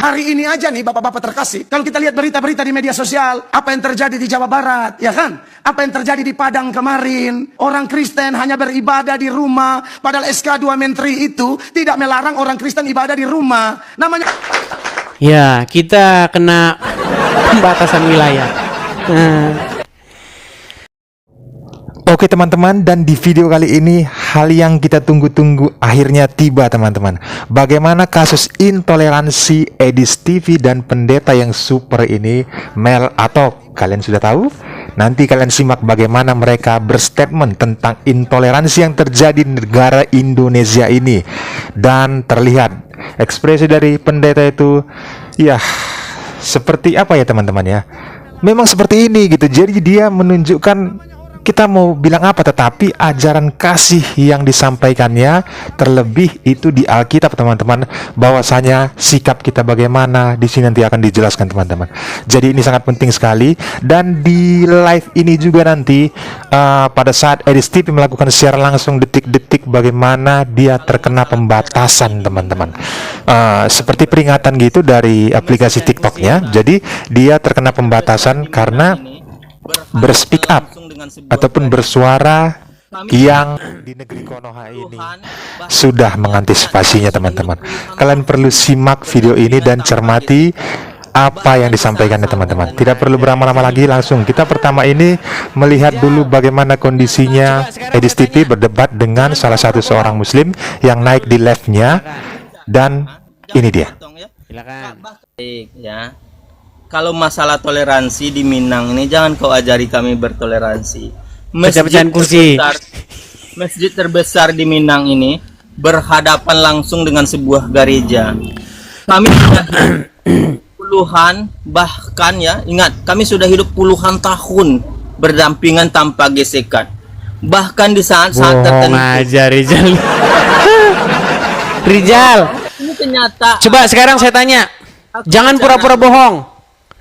Hari ini aja nih bapak-bapak terkasih, kalau kita lihat berita-berita di media sosial, apa yang terjadi di Jawa Barat, ya kan? Apa yang terjadi di Padang kemarin, orang Kristen hanya beribadah di rumah, padahal SK 2 Menteri itu tidak melarang orang Kristen ibadah di rumah. Namanya... Ya, kita kena pembatasan wilayah. Oke teman-teman, dan di video kali ini hal yang kita tunggu-tunggu akhirnya tiba teman-teman. Bagaimana kasus intoleransi Edis TV dan pendeta yang super ini, Mel Atok. Kalian sudah tahu? Nanti kalian simak bagaimana mereka berstatement tentang intoleransi yang terjadi di negara Indonesia ini. Dan terlihat ekspresi dari pendeta itu, ya seperti apa ya teman-teman ya. Memang seperti ini gitu. Jadi dia menunjukkan, kita mau bilang apa, tetapi ajaran kasih yang disampaikannya, terlebih itu di Alkitab teman-teman, bahwasanya sikap kita bagaimana di sini nanti akan dijelaskan teman-teman. Jadi ini sangat penting sekali. Dan di live ini juga nanti pada saat Edis TV melakukan siaran langsung detik-detik bagaimana dia terkena pembatasan teman-teman, seperti peringatan gitu dari aplikasi TikToknya. Jadi dia terkena pembatasan karena berspeak up ataupun bersuara yang di negeri Konoha ini sudah mengantisipasinya teman-teman. Kalian perlu simak video ini dan cermati apa yang disampaikan ya teman-teman. Tidak perlu berlama-lama lagi, langsung kita pertama ini melihat dulu bagaimana kondisinya Edis TV berdebat dengan salah satu seorang muslim yang naik di live-nya. Dan ini dia. Silakan. Baik ya. Kalau masalah toleransi di Minang ini, jangan kau ajari kami bertoleransi. Masjid terbesar di Minang ini berhadapan langsung dengan sebuah gereja. Kami sudah puluhan, bahkan ya, ingat, kami sudah hidup puluhan tahun berdampingan tanpa gesekan. Bahkan di saat-saat tertentu. Aja Rizal. Rizal. Ini kenyataan. Coba sekarang saya tanya. Jangan pura-pura bohong.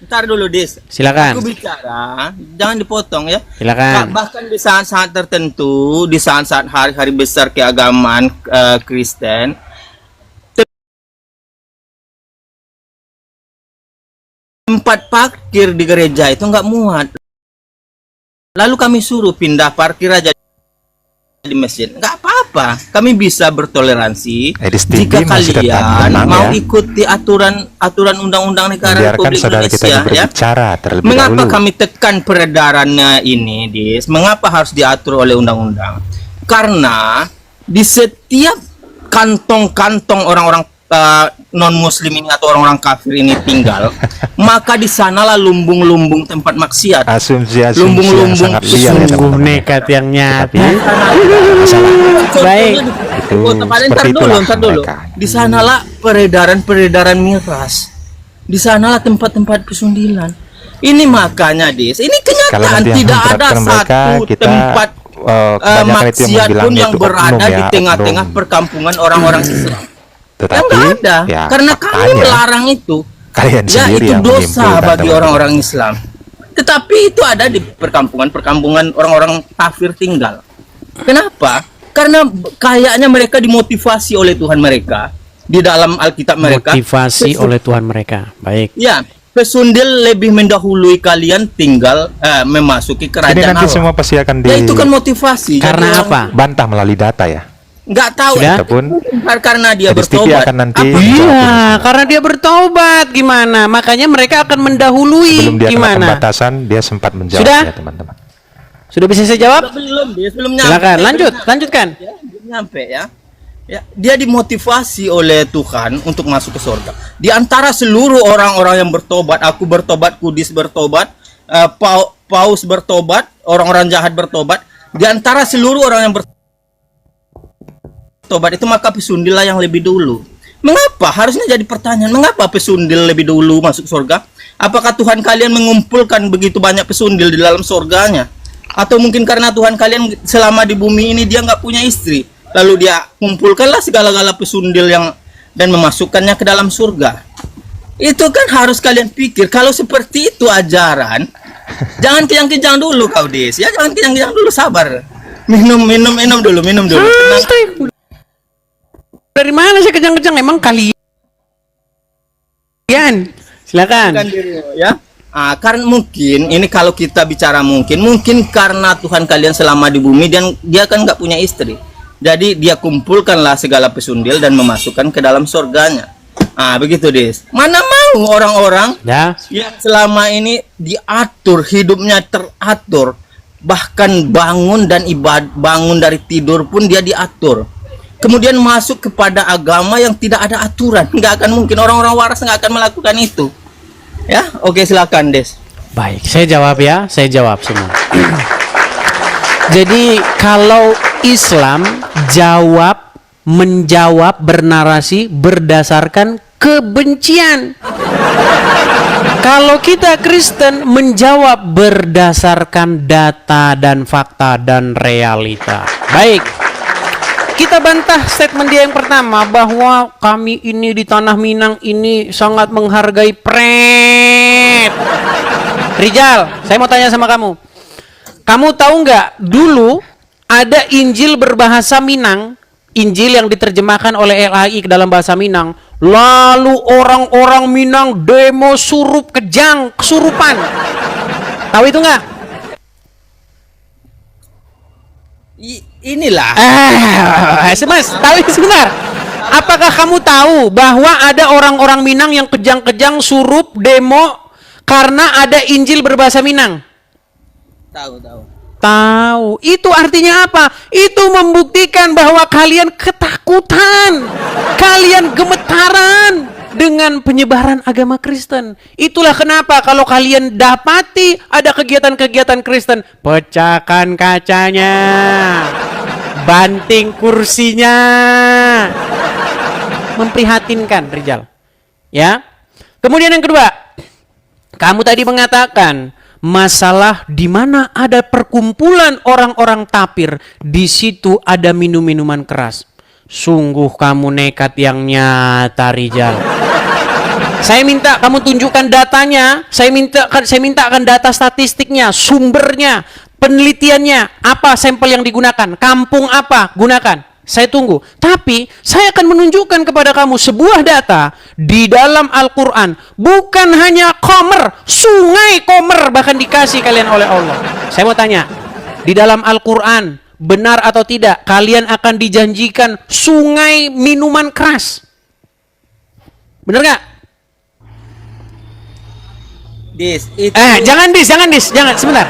Ntar dulu, Dis. Silakan. Aku bicara, jangan dipotong ya. Silakan. Bahkan di saat-saat tertentu, di saat-saat hari-hari besar keagamaan Kristen, tempat parkir di gereja itu nggak muat. Lalu kami suruh pindah parkir aja di masjid. Nggak apa-apa, kami bisa bertoleransi jika kalian mau ikuti aturan undang-undang negara Republik Indonesia ya. Mengapa kami tekan peredarannya ini, Dis? Mengapa harus diatur oleh undang-undang? Karena di setiap kantong-kantong orang-orang non-muslim ini atau orang-orang kafir ini tinggal, maka di sanalah lumbung-lumbung tempat maksiat. Asumsi-asumsi lumbung-lumbung sungguh nekat yang nyata. Baik. Ntar dulu. Di sanalah peredaran peredaran miras. Di sanalah tempat-tempat pesundilan. Ini makanya, Dis, ini kenyataan, tidak ada satu tempat maksiat pun yang berada di tengah-tengah perkampungan orang-orang Islam. Tetapi yang ada, ya, karena kami melarang itu. Kalian ya, sendiri itu yang dosa bagi orang-orang Islam. Tetapi itu ada di perkampungan orang-orang kafir tinggal. Kenapa? Karena kayaknya mereka dimotivasi oleh Tuhan mereka di dalam Alkitab mereka. Motivasi oleh Tuhan mereka. Baik. Ya, pesundil lebih mendahului kalian tinggal memasuki kerajaan ini nanti Allah. Semua pasti akan ya, itu kan motivasi. Karena apa? Bantah melalui data ya. Nggak tahu karena dia bertobat. Iya, karena dia bertobat gimana? Makanya mereka akan mendahului. Sebelum dia gimana? kena pembatasan, dia sempat menjawab. Sudah? Ya teman-teman. Sudah bisa saya jawab? Belum nyampe. Silakan, lanjutkan. Ya, belum nyampe ya. Ya, dia dimotivasi oleh Tuhan untuk masuk ke surga. Di antara seluruh orang-orang yang bertobat, aku bertobat, Kudis bertobat, Paus bertobat, orang-orang jahat bertobat. Di antara seluruh orang yang bertobat itu, maka pesundillah yang lebih dulu. Mengapa? Harusnya jadi pertanyaan, mengapa pesundil lebih dulu masuk surga? Apakah Tuhan kalian mengumpulkan begitu banyak pesundil di dalam surganya? Atau mungkin karena Tuhan kalian selama di bumi ini dia nggak punya istri, lalu dia kumpulkanlah segala-gala pesundil yang dan memasukkannya ke dalam surga? Itu kan harus kalian pikir. Kalau seperti itu ajaran, jangan kejang-kejang dulu kau, Des. Ya, jangan kejang-kejang dulu, sabar. Minum dulu. Tenang. Dari mana sih kejang-kejang? Emang kalian Yan, silakan. Bukan dirimu, ya. Karena mungkin ini kalau kita bicara mungkin karena Tuhan kalian selama di bumi dan dia kan nggak punya istri. Jadi dia kumpulkanlah segala pesundil dan memasukkan ke dalam surganya. Begitu Des. Mana mau orang-orang Ya. yang selama ini diatur, hidupnya teratur, bahkan bangun dari tidur pun dia diatur. Kemudian masuk kepada agama yang tidak ada aturan, nggak akan mungkin, orang-orang waras nggak akan melakukan itu. Ya, oke silakan Des. Baik, saya jawab ya, saya jawab semua. Jadi kalau Islam menjawab bernarasi berdasarkan kebencian. Kalau kita Kristen menjawab berdasarkan data dan fakta dan realita. Baik, kita bantah statement dia yang pertama bahwa kami ini di Tanah Minang ini sangat menghargai pret. Rijal, saya mau tanya sama kamu. Kamu tahu nggak dulu ada Injil berbahasa Minang, Injil yang diterjemahkan oleh LHI ke dalam bahasa Minang. Lalu orang-orang Minang demo surup kejang, kesurupan. Tahu itu nggak? Inilah. Mas, tahu sebentar. Apakah kamu tahu bahwa ada orang-orang Minang yang kejang-kejang surup demo karena ada Injil berbahasa Minang? Tahu. Tahu. Itu artinya apa? Itu membuktikan bahwa kalian ketakutan. Kalian gemetaran dengan penyebaran agama Kristen. Itulah kenapa kalau kalian dapati ada kegiatan-kegiatan Kristen, pecahkan kacanya, banting kursinya. Memprihatinkan, Rijal. Ya. Kemudian yang kedua, kamu tadi mengatakan masalah di mana ada perkumpulan orang-orang tapir, di situ ada minum-minuman keras. Sungguh kamu nekat yang nyata, Rijal. Saya minta kamu tunjukkan datanya, saya mintakan data statistiknya, sumbernya, penelitiannya, apa sampel yang digunakan, kampung apa gunakan. Saya tunggu. Tapi saya akan menunjukkan kepada kamu sebuah data di dalam Al-Quran. Bukan hanya Qomer, sungai Qomer bahkan dikasih kalian oleh Allah. Saya mau tanya, di dalam Al-Quran benar atau tidak kalian akan dijanjikan sungai minuman keras? Benar nggak? Jangan sebentar.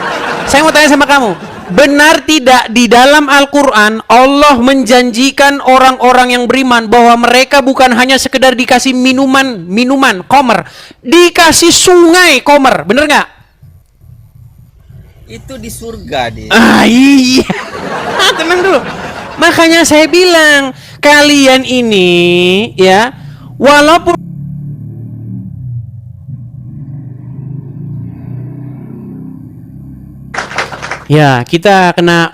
Saya mau tanya sama kamu. Benar tidak di dalam Al-Quran Allah menjanjikan orang-orang yang beriman bahwa mereka bukan hanya sekedar dikasih minuman Qomer, dikasih sungai Qomer, bener nggak? Itu di surga deh. Iya. Tenang dulu. Makanya saya bilang kalian ini ya, walaupun ya, kita kena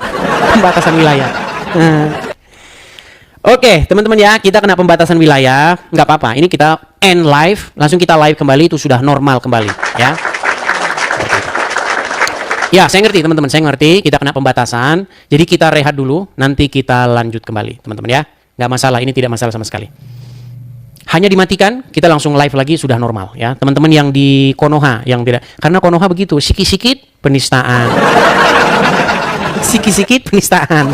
pembatasan wilayah. Oke, teman-teman ya, kita kena pembatasan wilayah. Nggak apa-apa, ini kita end live, langsung kita live kembali, itu sudah normal kembali, ya. Ya, saya ngerti teman-teman, saya ngerti, kita kena pembatasan. Jadi kita rehat dulu, nanti kita lanjut kembali, teman-teman ya. Nggak masalah, ini tidak masalah sama sekali. Hanya dimatikan, kita langsung live lagi, sudah normal ya. Teman-teman yang di Konoha, yang tidak, karena Konoha begitu, sikit-sikit penistaan. Sikit-sikit penistaan.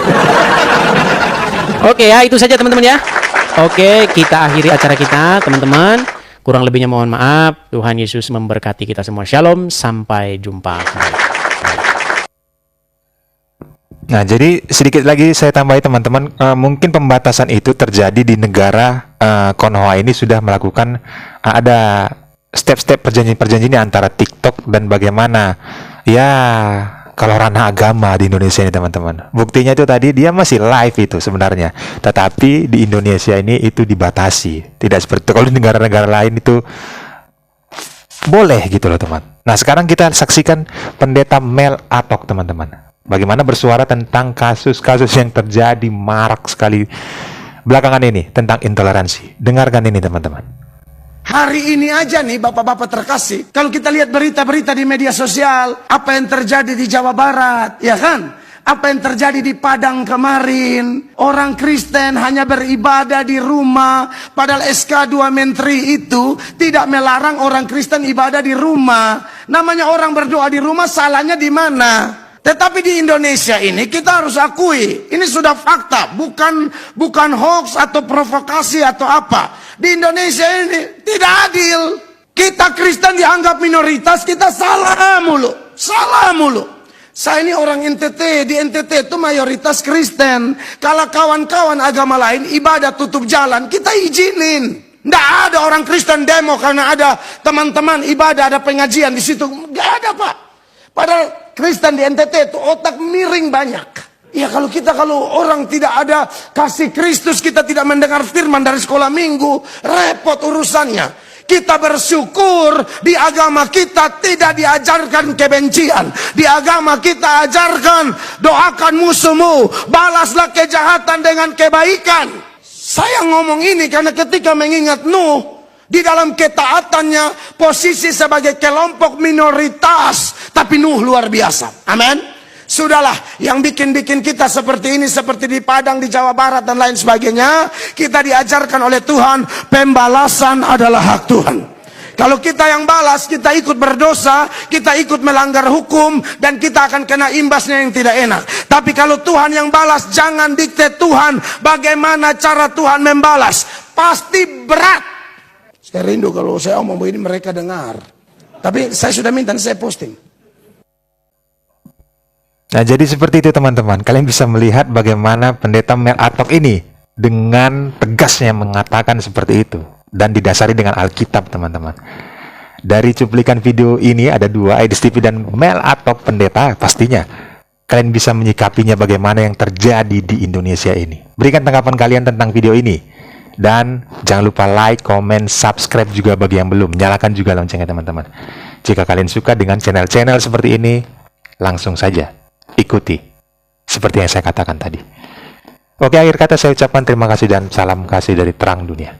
Oke ya, itu saja teman-teman ya. Oke, kita akhiri acara kita, teman-teman. Kurang lebihnya mohon maaf. Tuhan Yesus memberkati kita semua. Shalom, sampai jumpa kembali. Nah, jadi sedikit lagi saya tambahi teman-teman, mungkin pembatasan itu terjadi di negara Konoha ini sudah melakukan ada step-step perjanjian-perjanjian antara TikTok dan bagaimana ya kalau ranah agama di Indonesia ini teman-teman. Buktinya itu tadi dia masih live itu sebenarnya, tetapi di Indonesia ini itu dibatasi. Tidak seperti kalau di negara-negara lain itu boleh gitu loh teman. Nah, sekarang kita saksikan Pendeta Mel Atok teman-teman. Bagaimana bersuara tentang kasus-kasus yang terjadi marak sekali belakangan ini tentang intoleransi. Dengarkan ini teman-teman. Hari ini aja nih bapak-bapak terkasih, kalau kita lihat berita-berita di media sosial, apa yang terjadi di Jawa Barat, ya kan? Apa yang terjadi di Padang kemarin? Orang Kristen hanya beribadah di rumah. Padahal SK2 Menteri itu tidak melarang orang Kristen ibadah di rumah. Namanya orang berdoa di rumah, salahnya di mana? Tetapi di Indonesia ini kita harus akui, ini sudah fakta, bukan hoax atau provokasi atau apa. Di Indonesia ini tidak adil. Kita Kristen dianggap minoritas, kita salah mulu. Saya ini orang NTT, di NTT itu mayoritas Kristen. Kalau kawan-kawan agama lain ibadah tutup jalan, kita izinin. Nggak ada orang Kristen demo karena ada teman-teman ibadah, ada pengajian di situ. Nggak ada, Pak. Padahal Kristen di NTT itu otak miring banyak. Ya kalau orang tidak ada kasih Kristus, kita tidak mendengar firman dari sekolah minggu, repot urusannya. Kita bersyukur di agama kita tidak diajarkan kebencian. Di agama kita ajarkan doakan musuhmu, balaslah kejahatan dengan kebaikan. Saya ngomong ini karena ketika mengingat Nuh, di dalam ketaatannya posisi sebagai kelompok minoritas, tapi Nuh luar biasa. Amin. Sudahlah, yang bikin kita seperti ini, seperti di Padang, di Jawa Barat dan lain sebagainya, kita diajarkan oleh Tuhan, pembalasan adalah hak Tuhan. Kalau kita yang balas, kita ikut berdosa, kita ikut melanggar hukum, dan kita akan kena imbasnya yang tidak enak. Tapi kalau Tuhan yang balas, jangan dikte Tuhan bagaimana cara Tuhan membalas. Pasti berat. Saya rindu kalau saya omong begini mereka dengar. Tapi saya sudah minta, saya posting. Nah, jadi seperti itu teman-teman. Kalian bisa melihat bagaimana pendeta Mel Atok ini dengan tegasnya mengatakan seperti itu. Dan didasari dengan Alkitab, teman-teman. Dari cuplikan video ini ada dua, Aedes TV dan Mel Atok pendeta, pastinya kalian bisa menyikapinya bagaimana yang terjadi di Indonesia ini. Berikan tanggapan kalian tentang video ini. Dan jangan lupa like, comment, subscribe juga bagi yang belum. Nyalakan juga loncengnya, teman-teman. Jika kalian suka dengan channel-channel seperti ini, langsung saja ikuti seperti yang saya katakan tadi. Oke, akhir kata saya ucapkan terima kasih dan salam kasih dari terang dunia.